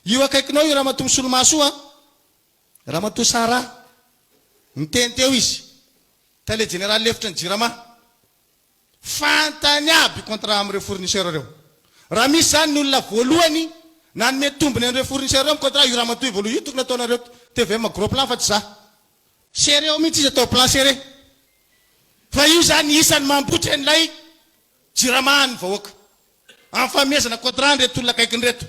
io akaikinao io raha matoa misolomasoa raha matoa sara miteny teo izy tale général lefitra ny jirama fantany aby contrat am'ireo fournisseur reo raha misy zany ny olona voalohany nanome tombony an'ireo fournisseur reo contrat io raha matoa voaloha io tokony ataonareo TV ma gros plan fa tsy za sereo mihitsy izy atao plan seré fa io zany isany mambotra an'ilay jirama ny vahoaka amin'ny famezana contrat reto olona akaiky reto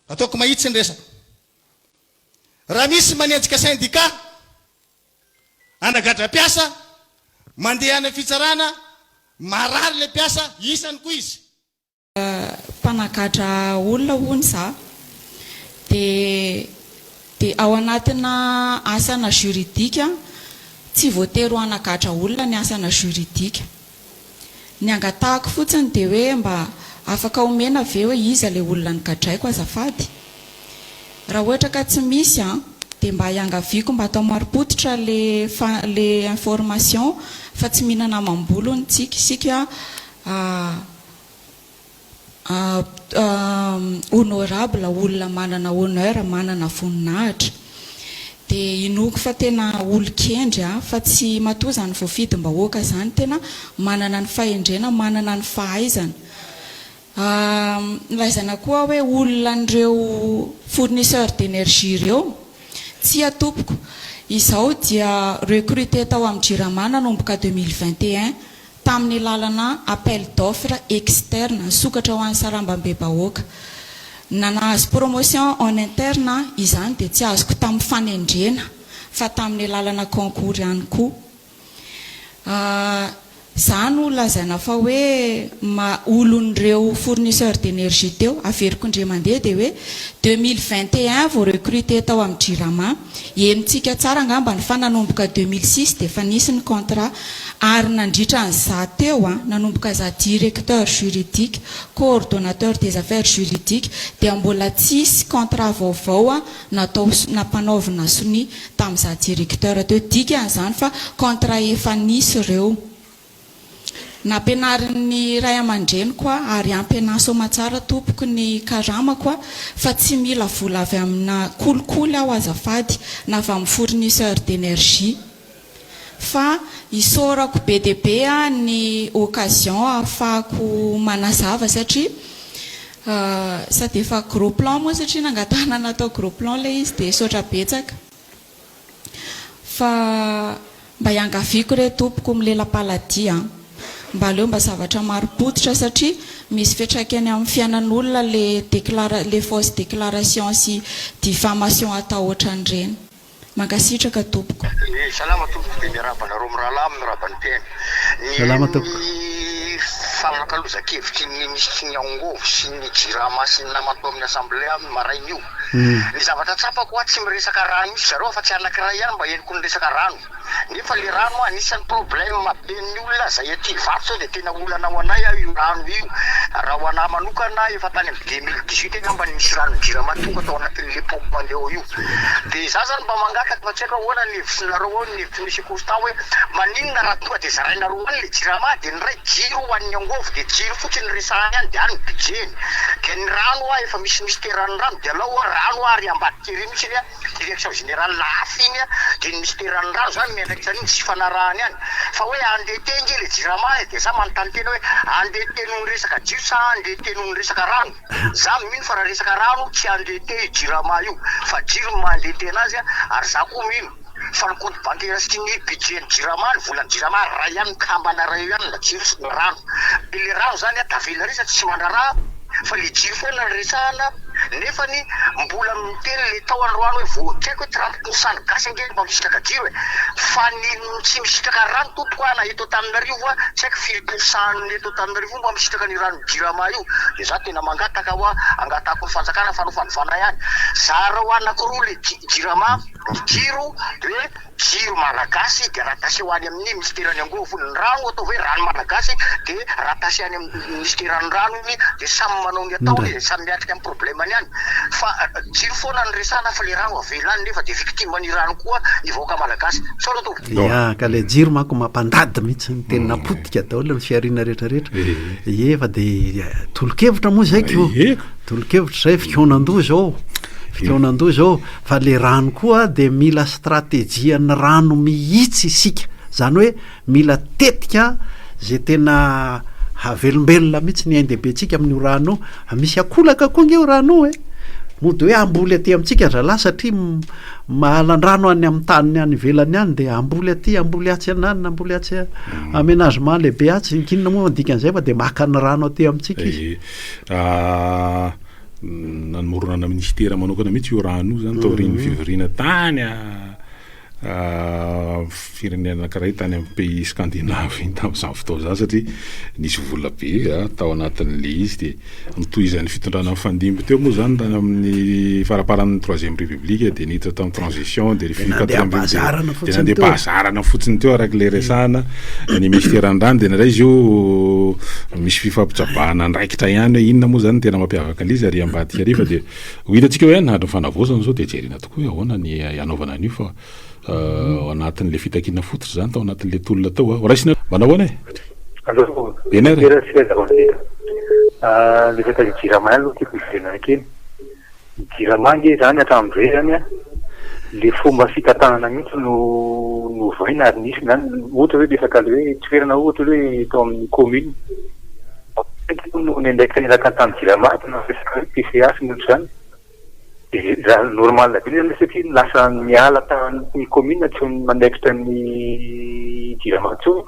ataoko mahitsy ny resaka raha misy manenjika syndicat anagadra piasa mandeha ana fitsarana marary le piasa isany koa izy mpanakatra olona hono za de ao anatina asana juridika tsy voatery ho anakatra olona ny asana juridika ny angatahako fotsiny de hoe mba afaka omena ve hoe iza le olona nikadraiko azafady raha ohatra ka tsy misy de mba iangaviako mba atao marim-pototra le information fa tsy mihinana mambolony tsika isika honorable olona manana honneur manana voninahitra de inoko fa tena olokendry fa tsy matoa zany voafidym-bahoaka zany tena manana ny fahendrena manana ny fahaizana laizana koa hoe olona nireo fournisseur d'énergie reo tsy atopoko izao dia recruté tao amin'ny jirama nanomboka 2021 tamin'ny lalana appel d'offre externe sokatra ho an'ny sarambam-be-bahoaka nanahazo promotion en interne izany de tsy azoko tamin'ny fanendrena fa tamin'ny lalana concours ihany koa zany ho lazaina fa hoe olon'ireo fournisseur d'énergie teo averiko indre mandeha de hoe 2021 vao recruté tao amin'ny jirama enitsika tsara angamba ny fa nanomboka 2006 de fa nisy ny contrat ary nandritra ny za teo nanomboka za directeur juridique coordonnateur des affaires juridiques de mbola tsisy contrat vaovao natao nampanaovina soni tamin'iza directeur teo dikan'izany fa contrat efa nisy reo nampianarin'ny ray aman-dreny koa ary ampianaso matsara tompoko ny karama koa fa tsy mila vola avy amina kolikoly aho azafady na avy amin'ny fournisseur d'énergie fa isorako be dia be ny occasion ahafahako manazava satria sady efa gros plan moa satria nangatana natao gros plan le izy dia sotra betsaka fa mba iangaviako re tompoko milela-paladia mba aleo mba zavatra marim-pototra satria misy fiantraikany amin'ny fiainan'olona le fausse déclaration sy diffamation atao ohatran'ireny mankasitraka tompoko salama tompoko dia miarabana roa mirahalahy amin'ny rabany teny salama tompoko fanankalozakevitry ny misy ny angovo sy ny jirama sy ny namatao amin'ny assemblée amin'ny maraina io ny zavatra tsapako tsy miresaka rano misy zareo fa tsy anankiray ihany mba eniko ny resaka rano nefa le rano anisan'ny problème maben'ny olona zay aty vato sao dia tena olana ho anay io rano io raha ho anahy manokana efa tany amin'ny 2018 angamba nisy rano jirama tonga tao anatin'le pompe mandeha io dia za zany mba mangataka fa tsy haiko ahoana ny hevitrynareo ao ny hevitry misy constat hoe maninona raha tonga dia zarainareo any le jirama dia ny ray jiro ho an'ny angovo dia jiro fotsiny resahany any dia any ny budgeny dia ny rano efa misy mistérany rano dia alao rano ary ambadikely misy ny direction générale lafy iny dia ny mistérany rano zany miandraiky zany iny tsy fanarahany any fa hoe andeha tengy le jirama dia za manontany tena hoe andeha tenony resaka jiro sa andeha tenony resaka rano za mino fa raha resaka rano tsy andeha te jirama io fa jiro mandeha tena azy ary za koa mino fa ny compte bancaire sy ny budget ny jirama ny volan'ny jirama ray ihany mikambana ray ihany na jiro sy ny rano dia le rano zany davela resaka tsy mandraraha fa le jiro foana resahana nefa ny mbola miteny le tao androano hoe voakaiko hoe 30% gasy angeny mba misitraka jiro fa ny tsy misitraka rano tompoko na eto taminarivo tsy haiko 5% eto taminarivo mba misitraka ny rano jirama io dia za tena mangataka ho angatako ny fanjakana fa nofanofana ihany zareo anakiroa le jirama ny jiro dia hoe jiro malagasy dia ratasy ho any amin'ny ministerany angovo ny rano atao hoe rano malagasy dia ratasy any amin'ny ministerany rano iny dia samy manao ny ataony samy miatrika amin'ny problème any fa jiro foana ny resana fa le rano avelany nefa dia victime ny rano koa ny vahoaka malagasy saola to ya ka le jiro manko mampandady mihitsy ny teny napotika daholo ny fiarina rehetrarehetra efa dia tolokevitra moa zay ko tolokevitra zay fikionandoha zao fotoanandoha zao fa le rano koa de mila stratéjia ny rano mihitsy isika zany hoe mila tetika zay tena havelombelona mihitsy ny aindebentsika amin'io rano misy akolaka koa ngeo rano mody hoe amboly aty amintsika zala satria mahalan-drano any amin'ny taniny any velany any de amboly aty amboly atsy ananina amboly atsy aménagement lehibe atsy kinona moa dikan'izay fa de maka ny rano aty amintsika izy nanomorona ministera manokana mihitsy io rano io zany taoriny fivirina tany firenena karaha tany amin'ny pays scandinave tamin'izany fotoa zany satria nisy vola be tao anatin'le izy de mitohizan'ny fitondrana mifandimby teo moa zany tany amin'ny faraparan'ny troisième république de niditra tamin'ny transition de nandeha bazarana fotsiny teo araky le resahana ny ministera andrany de naray izy io misy fifampijabahana ndraikitra ihany hoe inona moa zany tena mampiavaka an'izy ary ambadika ariva de ho hitatsika hoe nahadro fanavozana zao de jerena tokoa hoe ahoana ny anaovana an'io fa anatin'le fitakina fototra zany tao anatin'le tolona tao raisina manao ahoana le feta jirama aloha tiako ivenana kely jiramangy zany atramindre zany le fomba fitantanana mihitsy no vaina ary nisy zany ohatra hoe resaka le hoe toerana ohatra hoe tao amin'ny commune no nendraiky tanelaka antany jirama na resaka hoe PCA sy noto zany raha normal be zany satria lasa miala tamin'ny commune tsy mandraikitra ny jirama tsony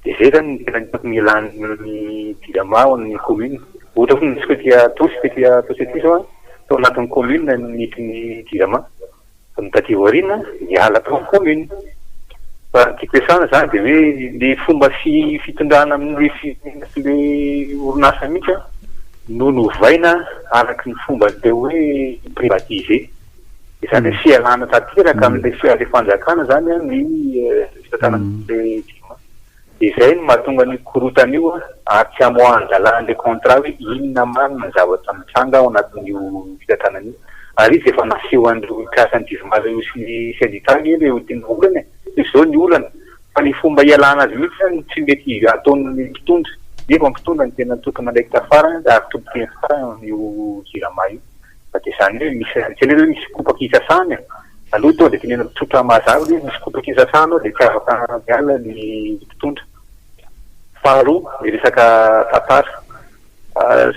de zay zany tena milan'ny jirama ao amin'ny commune ohatra foa nisy fetia tosy aty zao tao anatin'ny commune nitiny jirama fa mitaty voarina miala tao amin'ny commune fa tiako esana zany de hoe le fomba fitondrana amin'ny le orinasa mihitsy novaina araky ny fomba teo hoe privatisé izany hoe fialana tanteraka amin'le fiale fanjakana zany ny fitantanan'le jirama izay no mahatonga ny korotana io ary tsy amoanjalàn'le contrat hoe inona marina ny zavatra mitranga ao anatin'io fitantanana io ary izy efa naseho an'ireo kasany divimareo sy ny syndicat le ho tena olana zao ny olana fa ny fomba ialana azy mihitsy zany tsy mety ataon'ny mpitondra efa mpitondra ny tena tokony mandraiky tafara ary tompoteny fara io jirama io fa de zany hoe misy le hoe misy kopakisasany aloha to de tenena tsotra mazava hoe misy kopakisasany de tsy afaka miala ny mpitondra faharoa le resaka tantara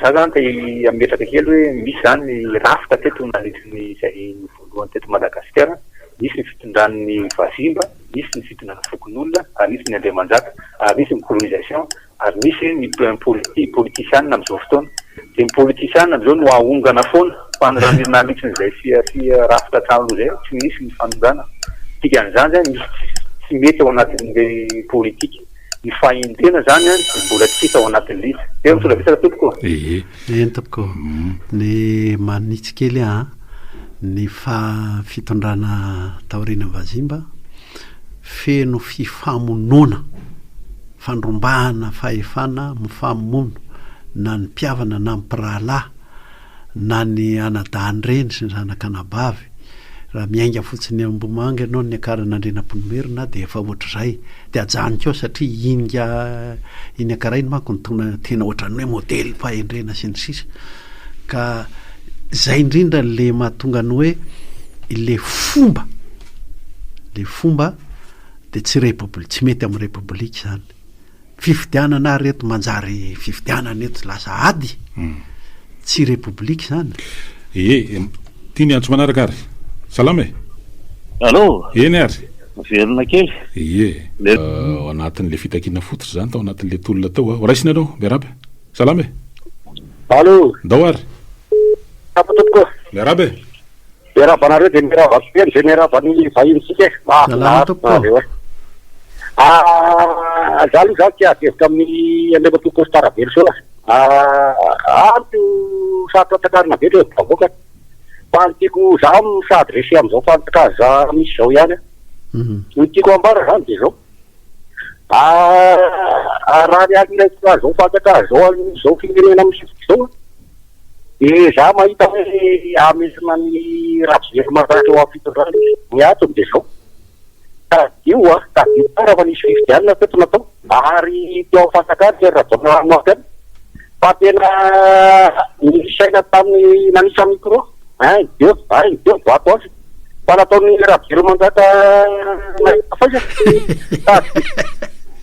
za zany te ametraka kely hoe misy zany rafitra teto nalitiny zay voalohany teto Madagasikara misy ny fitondran'ny vazimba misy ny fitondran'ny fokon'olona ary misy ny Andriamanjaka ary misy ny colonisation ary misy ny politisianina am'izao fotoana de ny politisianina am'izao no ahongana foana fa ny raha nalitiny zay fia rafitra trano zay tsy misy ny fanongana tikan'izany zany misy tsy mety ao anatin'le politika ny fahintena zany mbola tsika ao anatin'le izy de misola besaka tompoko tompoko ny manitsy kely ny fitondrana taorina vazimba feno fifamonona fandrombahana fahefana mifamono na ny mpiavana na mpirahalahy na ny anadany reny sy ny zanak'anabavy raha miainga fotsiny ambomanga ianao ny akaran'andrenam-pinomerina de efa ohatr'izay de ajaniko ao satria iny akarainy manko ny tena ohatrany hoe modely fahendrena sy ny sisa ka zay indrindra le mahatonga ny hoe le fomba de tsy tsy mety amin'ny republika zany fifidianana reto manjary fifidianana eto lasa ady tsy republika zany tiany antso manaraka ary salama allo eny ary velona kely anatin'le fitakina fototra zany tao anatin'le tolona tao raisina anao miaraby salama allo ndao ary apatopoko miaraby miarabanareo de miravapeny zay miravany vahinytsika za aloha za ty adevika amin'ny andrematoko staravely so anto satroatakarina be le bavoka fa nytiako za sady resy am'izao fanitakaza misy zao ihany ny tiako ambara zany de zao raha niakinaa zao fantaka zao firenena am'sifika zao de za mahita hoe amisina ny rahavery maratra eo amfitondrany miatony de zao io tadio raha fa nisy fifidianina teto natao ary teo fantakary ty raha fa tena nisaina tamin'ny nanisa micro Dia vato azy fa nataony Rabery Manjaka faisa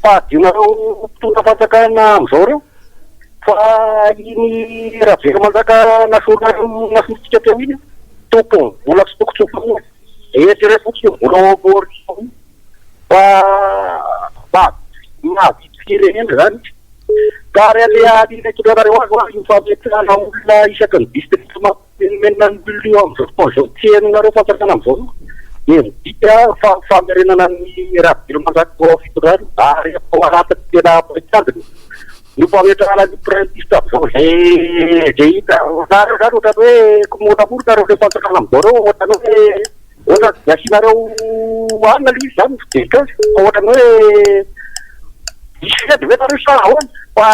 tadionareo mpitondra fanjakana am'izao reo fa iny Rabery Manjaka nasoritsika teo iny tompo vola tsy toko tsofo etyre fotsiny vola ôrison fa mahavity firenena zany ka ry ale alinakilanareo azy io fametrana olona isaky ny district menina ny million am'izao fotoana zao tianareo fanjakana am'izao dia midika famerenana ny Rabery Manjaka ao fitondrany ary ao anatiny tena paikadiny no fametrana ny prentiste am'izao zay hita nareo zany ohatrany hoe komonamory nareo le fanjakana am'izao reo ohatrany hoe ohatra asianareo anina le izy zany fidelika azy ohatrany hoe isy de hoe nareo sahoany fa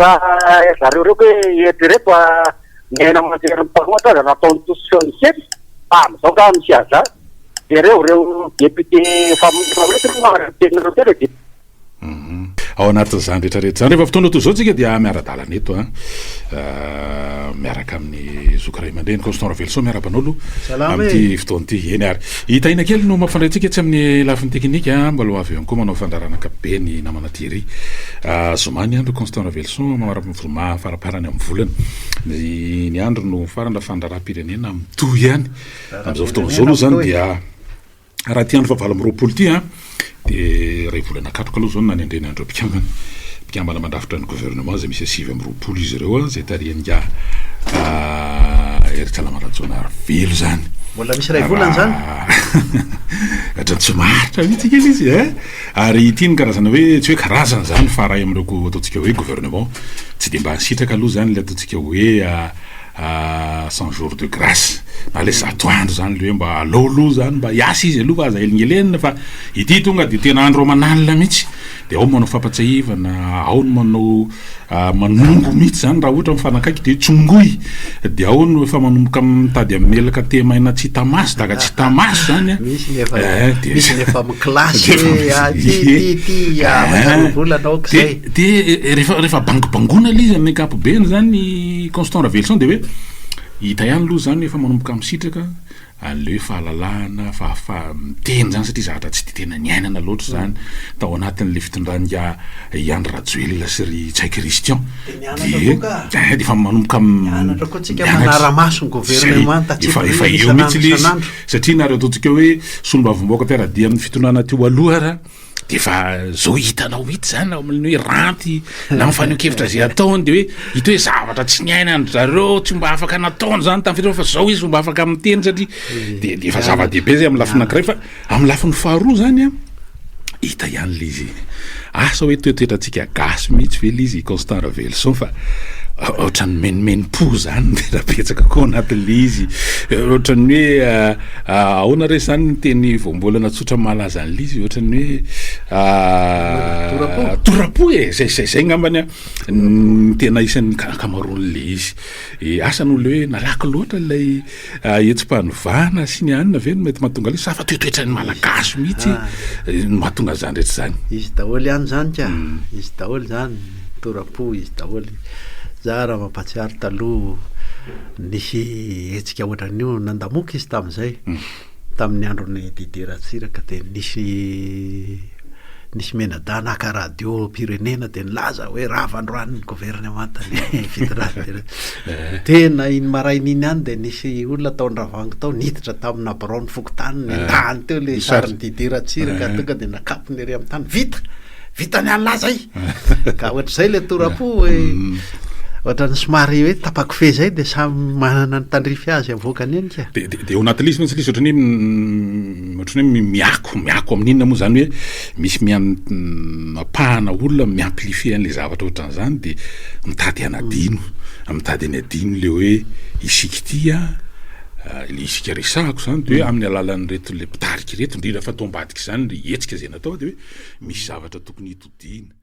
raha zareo reo hoe etyre fa miaina manjery mpanoatra azy nataony tosisiony kely am'izao ka misy aza de reo député famoretytenareo tele ao anatin'izany rehetrarehetra zany rehefa fotoana toy zao tsika dia miara-dalana eto miaraka amin'ny zokiray mandreny constant Ravelson miara-banolo amin'ity fotoana ity eny ary hitahina kely no mampifandray tsika tsy amin'ny lafiny teknika mbola avy ihany koa manao fandaranaka be ny namana Thierry zomany andro constant Ravelson mahafaraparany amin'ny volana ny andro no farana fandaram-pirenena mitohy ihany amin'izao fotoana zao aloha zany dia raha ty andro fa 20 ty de ray volana katroka aloha zao no nanendreny andreo mpikambana mandrafitra ny gouvernement zay misy 20 izy ireo zay tarian'ga eritsalamaratsona velo zany mbola misy ray volana zany atrany tsy maritra mihitsy kely izy ary ity ny karazana hoe tsy hoe karazana zany fa raha amreko ataotsika hoe gouvernement tsy de mba sitraka aloha zany le ataotsika hoe 100 jours de grâce na le zatoandro zany le hoe mba aloaloha zany mba iasa izy aloha aza elinyelenina fa ity tonga de tena andro manalina mihitsy de ao manao fampatsahivana ao no manao manongo mihitsy zany raha ohatra mifanakaiky de tsongoy de ao no efa manomboka mitady amin'ny elaka temaina tsy tamaso daga tsy tamaso zany misy nefa miklasy volanao zay de rehefa bangibangona le izy amin'ny ankapobeny zany constant Ravelson de hoe hita ihany aloha zany efa manomboka misitraka an'le fahalalahana miteny zany satria zavatra tsy de tena niainana loatra zany tao anatin'le fitondranya Iandry Rajoelina sy ry Tsay Christian de efa manomboka mianatra koa tsika manara-maso ny gouvernement efa eo mihitsy le izy satria nareo ataotsika hoe solombavomboaka terradia amin'ny fitondrana teo aloha raha de fa zao hitanao hity zany amin'ny hoe ranty na mifaneo-kevitra zay ataony de hoe hita hoe zavatra tsy niaina andro zareo tsy mba afaka nataony zany tamin'ny fitondrana fa zao izy mba afaka miteny satria de efa zava-dehibe zay amin'ny lafiny anankiray fa amin'ny lafiny faharoa zany hita ihany le izy asa hoe toetoetratsika gasy mihitsy ve le izy constant Ravelson fa ohatrany menimeni-po zany de rapetsaka koa anatin'le izy ohatrany hoe ahoana re zany ny teny voambolana tsotra malaza an'le izy ohatrany hoe torapo zay ngambany tena isan'ny kamaron'le izy asan'olo hoe nalaky loatra lay etsim-panovana sy ny anina ve no mety mahatonga le sa fa toetoetrany malagasy mihitsy no mahatonga zany rehetra zany izy daholy ihany zany ka izy daholy zany torapo izy daholy za raha mampatsiary taloha nisy hetsika ohatran'io nandamoka izy tamin'izay tamin'ny androny Didier Ratsiraka de nisy menadana aka radio pirenena de nilaza hoe ravandroany gouvernement tany fitondrana tena iny maraina iny any de nisy olona taony ravango tao niditra tamina Braun Fokontany nendahany teo le sariny Didier Ratsiraka tonga de nakapony ery amin'ny tany vita ny an'laza ka ohatr'izay le torapo hoe ohatrany somary hoe tapako fe zay de samy manana ny tandrify azy avoakany eny ka de ao anatin'le izy mantsy ohatrany hoe miako amin'inona moa zany hoe misy mapahana olona miamplifie an'le zavatra ohatran'izany de mitady mitady any adino le hoe isika tya le isika resahako zany de hoe amin'ny alalan'reto le mpitariky reto indrindra fa tombadiky zany le hetsika zay natao de hoe misy zavatra tokony hitodina